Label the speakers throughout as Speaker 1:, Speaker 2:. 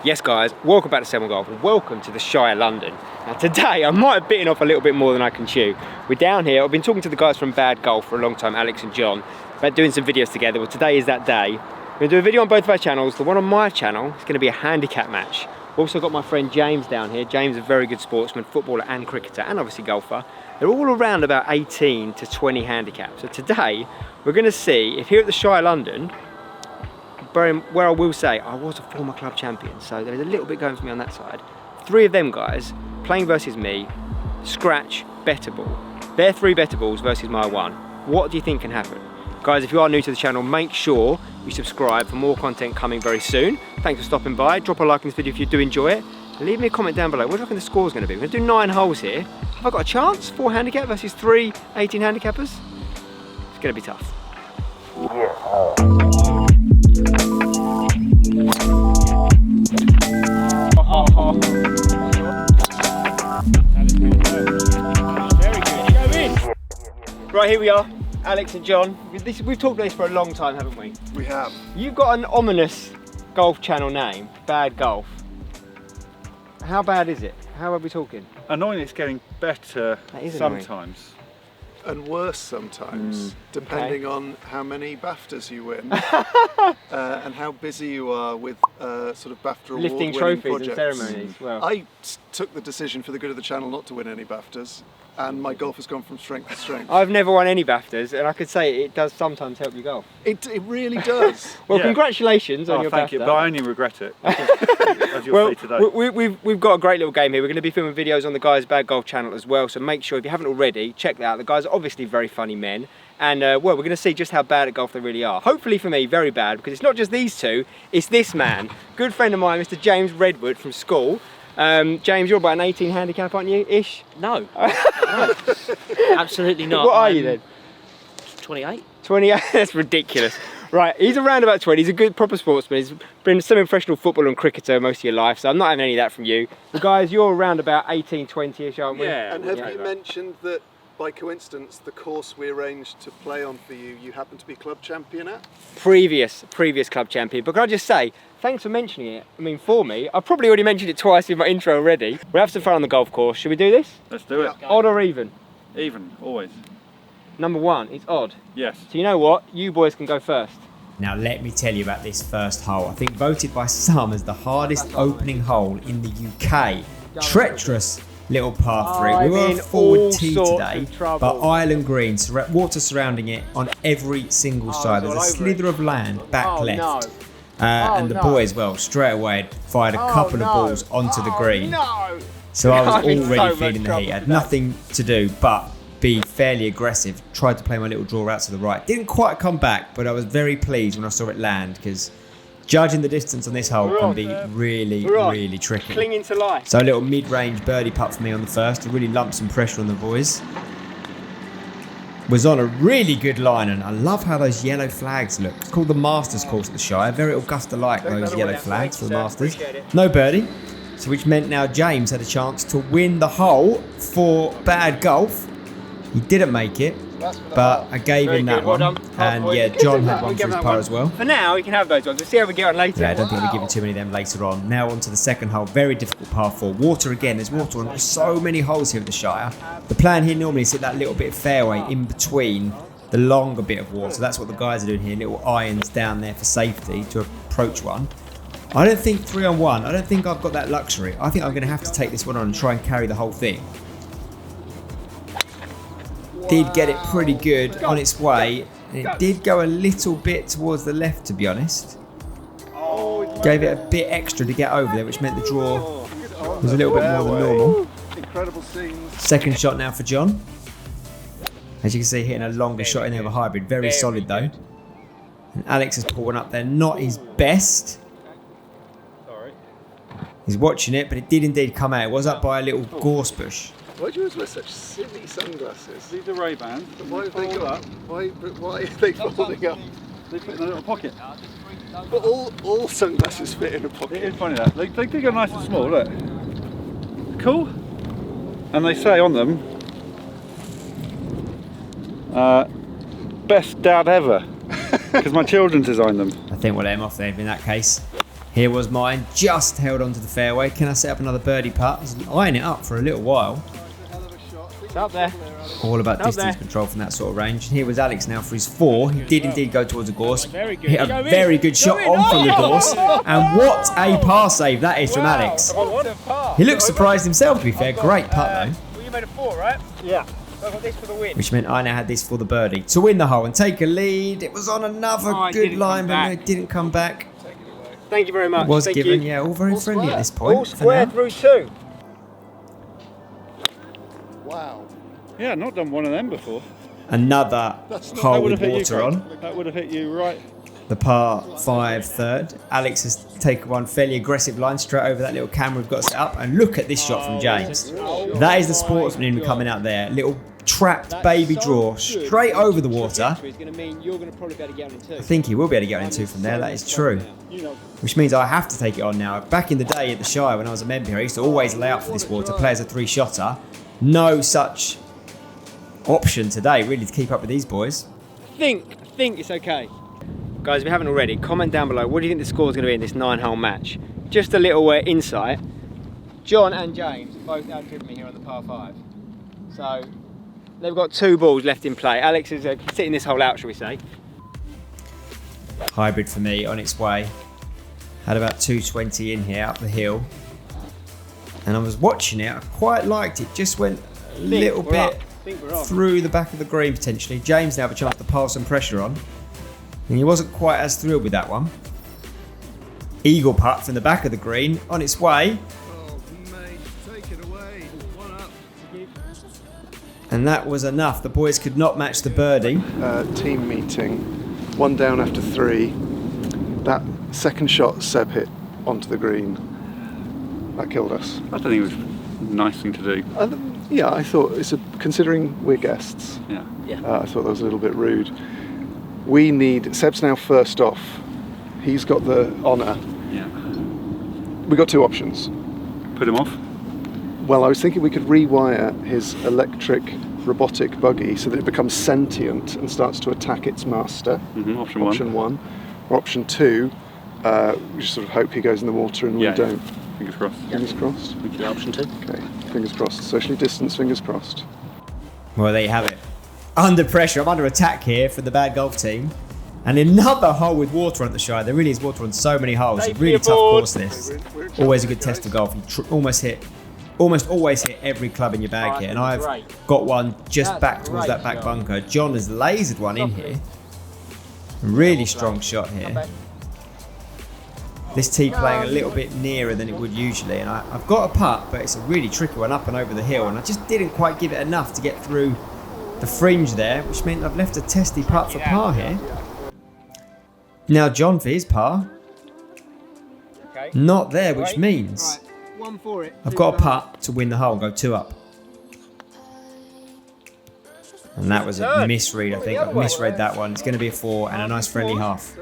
Speaker 1: Yes guys, welcome back to Seven Golf and welcome to the Shire London. Now today I might have bitten off a little bit more than I can chew. We're down here, I've been talking to the guys from Bad Golf for a long time, Alex and John, about doing some videos together. Well, today is that day. We're going to do a video on both of our channels. The one on my channel is going to be a handicap match. We've also got my friend James down here. James is a very good sportsman, footballer and cricketer and obviously golfer. They're all around about 18 to 20 handicaps. So today we're going to see if here at the Shire London, where I will say I was a former club champion, so there's a little bit going for me on that side. 3 of them guys playing versus me, scratch, bettable. Their 3 bettables versus my 1. What do you think can happen? Guys, if you are new to the channel, make sure you subscribe for more content coming very soon. Thanks for stopping by. Drop a like on this video if you do enjoy it. And leave me a comment down below. What do you reckon the score's going to be? We're going to do 9 holes here. Have I got a chance? 4 handicap versus 3 18 handicappers? It's going to be tough. Right, here we are, Alex and John. We've talked about this for a long time, haven't we?
Speaker 2: We have.
Speaker 1: You've got an ominous golf channel name, Bad Golf. How bad is it? How are we talking?
Speaker 3: Annoyingly, it's getting better sometimes.
Speaker 2: And worse sometimes, depending on how many BAFTAs you win and how busy you are with sort of BAFTA
Speaker 1: lifting
Speaker 2: award-winning
Speaker 1: trophies
Speaker 2: projects.
Speaker 1: and ceremonies. Well,
Speaker 2: I took the decision for the good of the channel not to win any BAFTAs, and my golf has gone from strength to strength.
Speaker 1: I've never won any BAFTAs, and I could say it does sometimes help you golf.
Speaker 2: It really does.
Speaker 1: Well, congratulations on your BAFTA.
Speaker 3: Thank you, but I only regret it, as you'll see today.
Speaker 1: We've got a great little game here. We're going to be filming videos on the Guys Bad Golf channel as well, so make sure if you haven't already, check that out. The guys are obviously very funny men, and well, we're going to see just how bad at golf they really are. Hopefully for me, very bad, because it's not just these two, it's this man. Good friend of mine, Mr. James Redwood from school. James, you're about an 18 handicap, aren't you, ish?
Speaker 4: No, no, absolutely not.
Speaker 1: What are you then?
Speaker 4: 28.
Speaker 1: 28? That's ridiculous. Right, he's around about 20, he's a good proper sportsman, he's been a semi-professional footballer and cricketer most of your life, so I'm not having any of that from you. The guys, you're around about 18, 20ish, aren't we?
Speaker 3: Yeah.
Speaker 2: And have you mentioned that by coincidence the course we arranged to play on for you, you happen to be club champion at?
Speaker 1: Previous club champion, but can I just say, thanks for mentioning it. I mean, for me, I've probably already mentioned it twice in my intro already. We'll have some fun on the golf course. Should we do this?
Speaker 3: Let's do it.
Speaker 1: Odd or even?
Speaker 3: Even, always.
Speaker 1: Number 1, it's odd.
Speaker 3: Yes.
Speaker 1: So you know what? You boys can go first.
Speaker 5: Now let me tell you about this first hole. I think voted by some as the hardest opening hole in the UK. Treacherous little par 3. We were on forward tee today, but island green, water surrounding it on every single side. There's a slither of land back left. And the boys, well, straight away fired a couple of balls onto the green. So I was already feeling the heat. I had nothing to do but be fairly aggressive. Tried to play my little draw out to the right. Didn't quite come back, but I was very pleased when I saw it land, because judging the distance on this hole can be really tricky.
Speaker 1: Clinging to life.
Speaker 5: So a little mid-range birdie putt for me on the first to really lump some pressure on the boys. Was on a really good line, and I love how those yellow flags look. It's called the Masters course at the Shire. Very Augusta-like, those yellow flags for the Masters. No birdie, so which meant now James had a chance to win the hole for Bad Golf. He didn't make it, but I gave him that one. And yeah, John had one for his par as well.
Speaker 1: For now, you can have those ones. We'll see how we get on later.
Speaker 5: Yeah, I don't think we'll be giving too many of them later on. Now on to the second hole. Very difficult par 4. Water again. There's water on so many holes here at the Shire. The plan here normally is hit that little bit of fairway in between the longer bit of water. That's what the guys are doing here. Little irons down there for safety to approach one. I don't think 3 on 1. I don't think I've got that luxury. I think I'm going to have to take this one on and try and carry the whole thing. Did get it pretty good on its way, and it did go a little bit towards the left, to be honest. Gave it a bit extra to get over there, which meant the draw was a little bit more than normal.
Speaker 2: Incredible scenes.
Speaker 5: Second shot now for John. As you can see, hitting a longer shot in there of a hybrid. Very solid though. And Alex has put one up there, not his best. He's watching it, but it did indeed come out. It was up by a little gorse bush.
Speaker 2: Why do you always wear such silly sunglasses?
Speaker 3: These are Ray-Bans.
Speaker 2: Why have they got? Why are they folding up?
Speaker 3: They fit in a little pocket.
Speaker 2: But all sunglasses fit in a pocket.
Speaker 3: It is funny that. They do go nice and small, look. Cool. And they say on them, best dad ever. Because my children designed them.
Speaker 5: I think we'll let him off there in that case. Here was mine, just held onto the fairway. Can I set up another birdie putt? I was eyeing it up for a little while.
Speaker 1: It's up there.
Speaker 5: All about
Speaker 1: Up
Speaker 5: distance
Speaker 1: there.
Speaker 5: control from that sort of range. And here was Alex now for his 4. He did indeed go towards the gorse.
Speaker 1: Very good.
Speaker 5: Hit a
Speaker 1: Go in.
Speaker 5: very good shot
Speaker 1: Go in.
Speaker 5: on from the
Speaker 1: Oh!
Speaker 5: gorse. And what a par save that is from Alex. He looks surprised himself, to be fair. Great putt though.
Speaker 1: Well, you made a 4, right? Yeah. So I've got this for the win.
Speaker 5: Which meant I now had this for the birdie. To win the hole and take a lead. It was on another
Speaker 1: Oh, it
Speaker 5: good
Speaker 1: didn't
Speaker 5: line,
Speaker 1: come
Speaker 5: but
Speaker 1: back.
Speaker 5: it didn't come back.
Speaker 1: Thank you very much.
Speaker 5: It was
Speaker 1: Thank
Speaker 5: given,
Speaker 1: you.
Speaker 5: yeah, all very friendly at this point.
Speaker 1: All
Speaker 5: for
Speaker 1: square
Speaker 5: now.
Speaker 1: through 2.
Speaker 2: Wow.
Speaker 3: Yeah, not done one of them before.
Speaker 5: Another
Speaker 3: That
Speaker 5: hole
Speaker 3: would
Speaker 5: with
Speaker 3: have hit you,
Speaker 5: water
Speaker 3: Craig.
Speaker 5: on.
Speaker 3: That would have hit you right.
Speaker 5: The par 5 third. Alex has taken one fairly aggressive line straight over that little camera we've got set up. And look at this shot from James. That is the sportsman in me coming out there. Little trapped baby draw straight over the water.
Speaker 1: It's going to mean you're going to probably be able to get on in 2.
Speaker 5: I think he will be able to get on in 2 from there. That is true. Which means I have to take it on now. Back in the day at the Shire when I was a member here, I used to always lay up for this water, play as a 3-shotter. No such option today, really, to keep up with these boys.
Speaker 1: I think it's okay. Guys, if you haven't already, comment down below. What do you think the score is going to be in this 9-hole match? Just a little insight. John and James both outdriven me here on the par 5. So they've got 2 balls left in play. Alex is sitting this hole out, shall we say?
Speaker 5: Hybrid for me on its way. Had about 220 in here up the hill. And I was watching it, I quite liked it. Just went a little bit through the back of the green potentially. James now have a chance to pile some pressure on. And he wasn't quite as thrilled with that one. Eagle putt from the back of the green on its way.
Speaker 2: Oh, mate, take it away. 1 up.
Speaker 5: And that was enough. The boys could not match the birdie.
Speaker 2: Team meeting. 1 down after 3. That second shot Seb hit onto the green. That killed us.
Speaker 3: I don't think it was a nice thing to do.
Speaker 2: Yeah, I thought, considering we're guests,
Speaker 3: Yeah.
Speaker 2: I thought that was a little bit rude. We need, Seb's now first off. He's got the honour.
Speaker 3: Yeah.
Speaker 2: We've got 2 options.
Speaker 3: Put him off.
Speaker 2: Well, I was thinking we could rewire his electric robotic buggy so that it becomes sentient and starts to attack its master.
Speaker 3: Option
Speaker 2: Option 1. Or option 2, we just sort of hope he goes in the water and we don't.
Speaker 3: Fingers crossed.
Speaker 2: Fingers crossed?
Speaker 4: Yeah, option 2.
Speaker 2: Okay, fingers crossed. Socially distanced, fingers crossed.
Speaker 5: Well, there you have it. Under pressure, I'm under attack here for the Bad Golf team. And another hole with water on the Shire. There really is water on so many holes. It's a really tough course this. Always a good test of golf. You almost always hit every club in your bag here. And I've got one just back towards that back bunker. John has lasered one in here. Really strong shot here. This tee playing a little bit nearer than it would usually. And I've got a putt, but it's a really tricky one up and over the hill. And I just didn't quite give it enough to get through the fringe there, which meant I've left a testy putt for par here. Now John for his par. Not there, which means I've got a putt to win the hole and go 2 up. And that was a misread, I think. I've misread that one. It's going to be a 4 and a nice friendly half.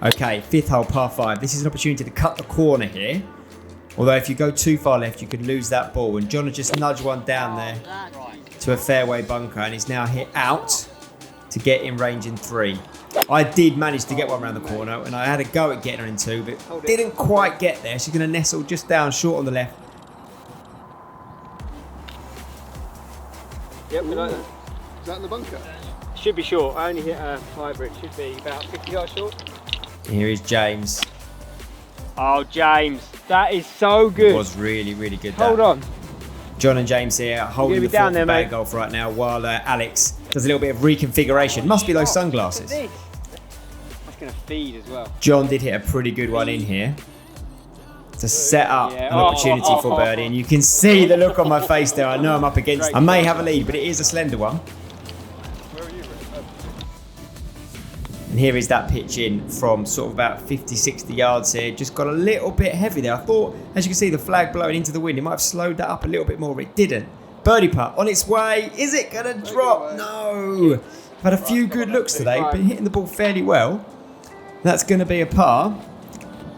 Speaker 5: Okay, 5th hole, par 5. This is an opportunity to cut the corner here. Although if you go too far left, you could lose that ball. And John has just nudged one down there to a fairway bunker and he's now hit out to get in range in 3. I did manage to get one around the corner and I had a go at getting her in 2, but didn't quite get there. She's going to nestle just down short on the left.
Speaker 1: Yep, we like that.
Speaker 2: Is that in the bunker?
Speaker 1: Should be short. I only hit a hybrid. Should be about 50 yards short.
Speaker 5: Here is James.
Speaker 1: Oh, James, that is so good.
Speaker 5: It was really, really good.
Speaker 1: Hold on.
Speaker 5: John and James here holding the fort
Speaker 1: down
Speaker 5: for
Speaker 1: there,
Speaker 5: Bad
Speaker 1: mate.
Speaker 5: Golf right now while Alex does a little bit of reconfiguration. Must be those sunglasses.
Speaker 1: That's going to feed as well.
Speaker 5: John did hit a pretty good one in here to set up an opportunity for birdie, and you can see the look on my face there. I know I'm up against it. I may have a lead, but it is a slender one. And here is that pitch in from sort of about 50-60 yards here. Just got a little bit heavy there. I thought, as you can see, the flag blowing into the wind, it might have slowed that up a little bit more, but it didn't. Birdie putt on its way. Is it going to drop? No. I've had a few good looks today, been hitting the ball fairly well. That's going to be a par.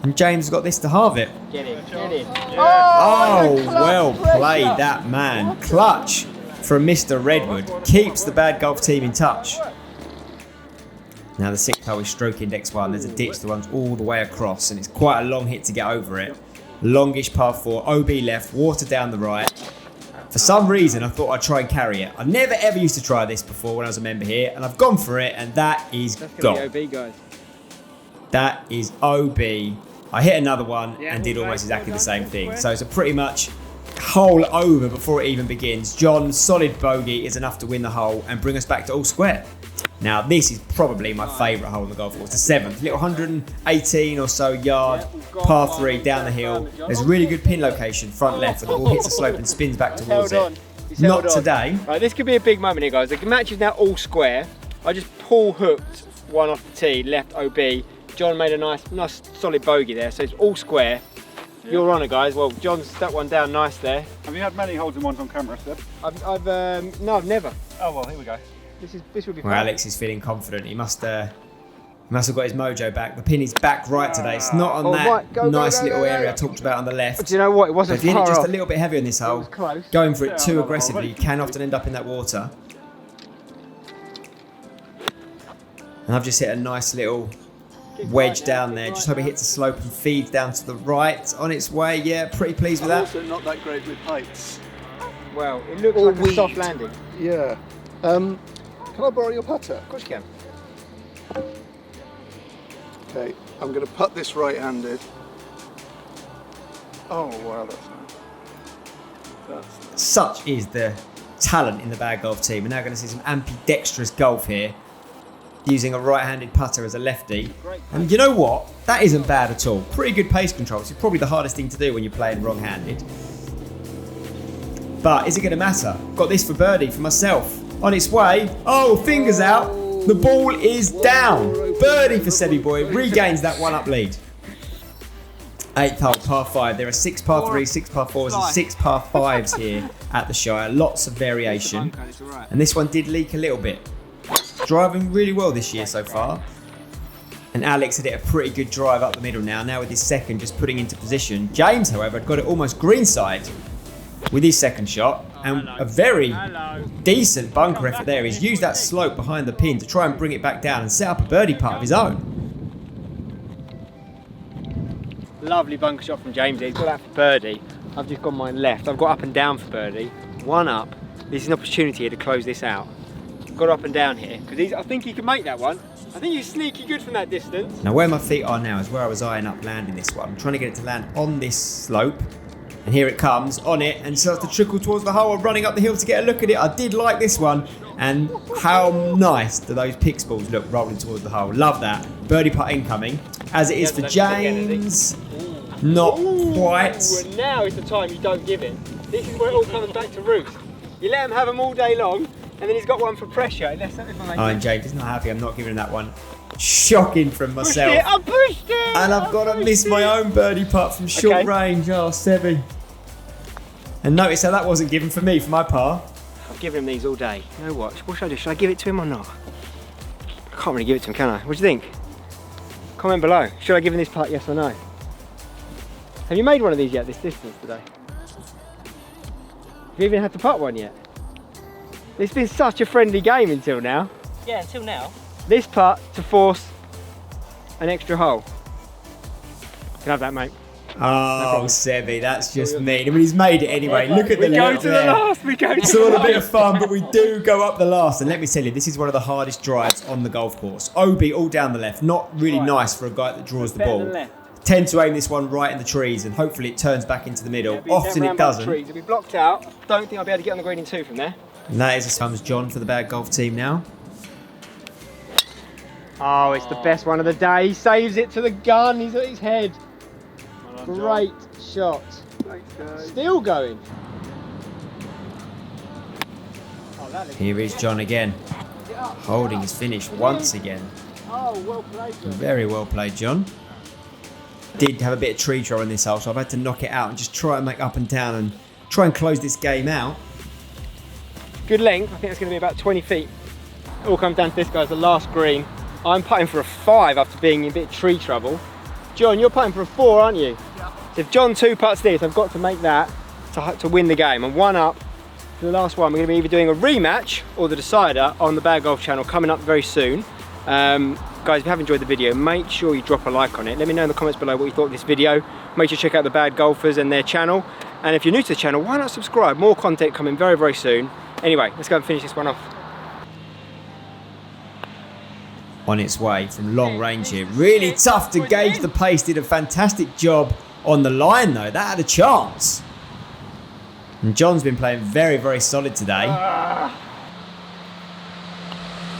Speaker 5: And James has got this to halve it.
Speaker 1: Get in, get in.
Speaker 5: Oh, well played, that man. Clutch from Mr. Redwood. Keeps the Bad Golf team in touch. Now the 6th hole is stroke index 1. There's a ditch that runs all the way across and it's quite a long hit to get over it. Longish par 4, OB left, water down the right. For some reason I thought I'd try and carry it. I've never ever used to try this before when I was a member here, and I've gone for it, and that is gone.
Speaker 1: That's gonna be OB, guys.
Speaker 5: That is OB. I hit another one and did almost exactly the same thing. So it's a pretty much hole over before it even begins. John's solid bogey is enough to win the hole and bring us back to all square. Now this is probably my favourite hole on the golf course, the 7th. Little 118 or so yard, par 3 down the hill. There's a really good pin location, front left, where the ball hits the slope and spins back towards it. Not today.
Speaker 1: Right, this could be a big moment here, guys. The match is now all square. I just pull hooked one off the tee, left OB. John made a nice solid bogey there, so it's all square. Yeah. You're on it, guys. Well, John's stuck one down nice there.
Speaker 3: Have you had many holes in ones on camera, Seb?
Speaker 1: No, I've never.
Speaker 3: Oh well, here we go.
Speaker 1: This would be fun.
Speaker 5: Well, Alex is feeling confident. He must have got his mojo back. The pin is back right today. It's not on that nice little area I talked about on the left.
Speaker 1: Do you know what? It wasn't
Speaker 5: But if you hit it
Speaker 1: far
Speaker 5: just
Speaker 1: off.
Speaker 5: a little bit heavy on this hole,
Speaker 1: close.
Speaker 5: going for it too aggressively, you can often end up in that water. And I've just hit a nice little wedge down there. Just hope it hits the slope and feeds down to the right on its way. Yeah, pretty pleased with
Speaker 2: I'm
Speaker 5: that.
Speaker 2: also not that great with heights.
Speaker 1: Well, it looks
Speaker 2: Or
Speaker 1: like a soft
Speaker 2: weed.
Speaker 1: landing.
Speaker 2: Yeah. Can I borrow your putter?
Speaker 1: Of course you can.
Speaker 2: Okay, I'm going to putt this right-handed. Oh wow, that's nice.
Speaker 5: Such is the talent in the Bad Golf team. We're now going to see some ambidextrous golf here, using a right-handed putter as a lefty. And you know what? That isn't bad at all. Pretty good pace control. It's probably the hardest thing to do when you're playing wrong-handed. But is it going to matter? Got this for birdie for myself. On its way. Oh, fingers out. The ball is down. Birdie for Sebi Boy. Regains that one-up lead. 8th hole, par 5. There are 6 par 3s, 6 par 4s and 6 par 5s here at the Shire. Lots of variation. And this one did leak a little bit. Driving really well this year so far. And Alex had hit a pretty good drive up the middle now with his second just putting into position. James, however, had got it almost greenside with his second shot. And a very decent bunker effort there. He's used that slope behind the pin to try and bring it back down and set up a birdie putt of his own.
Speaker 1: Lovely bunker shot from James. He's got that for birdie. I've just gone mine left. I've got up and down for birdie. One up. This is an opportunity here to close this out. Got up and down here because I think he can make that one. I think he's sneaky good from that distance.
Speaker 5: Now where my feet are now is where I was eyeing up landing this one. I'm trying to get it to land on this slope. And here it comes, on it, and starts to trickle towards the hole. I'm running up the hill to get a look at it. I did like this one. And how nice do those pix balls look rolling towards the hole. Love that. Birdie putt incoming. As it is for James. Not quite.
Speaker 1: And now is the time you don't give it. This is where it all comes back to roost. You let him have them all day long, and then he's got one for pressure.
Speaker 5: And James is not happy. I'm not giving him that one. Shocking from myself.
Speaker 1: I pushed it!
Speaker 5: And I've got to miss my own birdie putt from short range. Oh, Sebi. And notice how that wasn't given for me, for my par.
Speaker 1: I've given him these all day. You know what? What should I do? Should I give it to him or not? I can't really give it to him, can I? What do you think? Comment below. Should I give him this putt, yes or no? Have you made one of these yet, this distance today? Have you even had to putt one yet? It's been such a friendly game until now.
Speaker 4: Yeah, until now.
Speaker 1: This putt to force an extra hole. You can have that, mate.
Speaker 5: Oh, Sebi, that's just mean. I mean, he's made it anyway. Look at the
Speaker 1: We go
Speaker 5: left
Speaker 1: to the
Speaker 5: there.
Speaker 1: last, we go to
Speaker 5: It's
Speaker 1: the
Speaker 5: all a
Speaker 1: last.
Speaker 5: bit of fun, but we do go up the last. And let me tell you, this is one of the hardest drives on the golf course. OB all down the left. Not really nice for a guy that draws the
Speaker 1: Better
Speaker 5: ball.
Speaker 1: than left.
Speaker 5: Tend to aim this one right in the trees and hopefully it turns back into the middle. Often it doesn't.
Speaker 1: It'll be blocked out. Don't think I'll be able to get on the green in 2 from there.
Speaker 5: And that is as comes John for the Bad Golf team now.
Speaker 1: Oh, it's the best one of the day. He saves it to the gun. He's at his head. Great shot.
Speaker 2: Thanks, guys.
Speaker 1: Still going.
Speaker 5: Here is John again. Holding his finish once again.
Speaker 1: Oh, well played.
Speaker 5: Very well played, John. Did have a bit of tree throw in this hole, so I've had to knock it out and just try and make up and down and try and close this game out.
Speaker 1: Good length. I think it's going to be about 20 feet. It all comes down to this, guys, the last green. I'm putting for a 5 after being in a bit of tree trouble. John, you're putting for a 4, aren't you? Yeah. So if John 2 putts this, I've got to make that to win the game. And 1 up for the last one. We're going to be either doing a rematch or the decider on the Bad Golf channel coming up very soon. Guys, if you have enjoyed the video, make sure you drop a like on it. Let me know in the comments below what you thought of this video. Make sure you check out the Bad Golfers and their channel. And if you're new to the channel, why not subscribe? More content coming very, very soon. Anyway, let's go and finish this one off.
Speaker 5: On its way from long range here. Really tough to gauge the pace. Did a fantastic job on the line though. That had a chance. And John's been playing very, very solid today.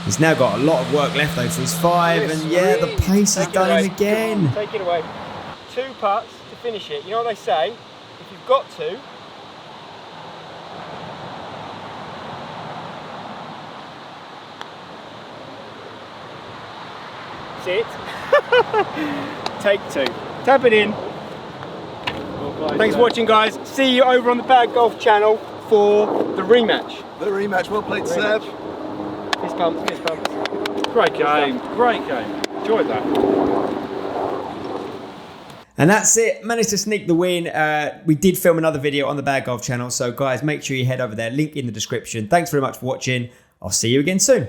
Speaker 5: He's now got a lot of work left though for his 5, and yeah, the pace has done him again.
Speaker 1: Take it away. 2 putts to finish it. You know what they say? If you've got to, sit. Take 2. Tap it in. Thanks for watching, guys. See you over on the Bad Golf channel for the rematch.
Speaker 2: The rematch. Well played, Seb.
Speaker 1: Fist pumps, fist pumps.
Speaker 3: Great game, great game. Enjoyed that.
Speaker 5: And that's it. Managed to sneak the win. We did film another video on the Bad Golf channel. So guys, make sure you head over there. Link in the description. Thanks very much for watching. I'll see you again soon.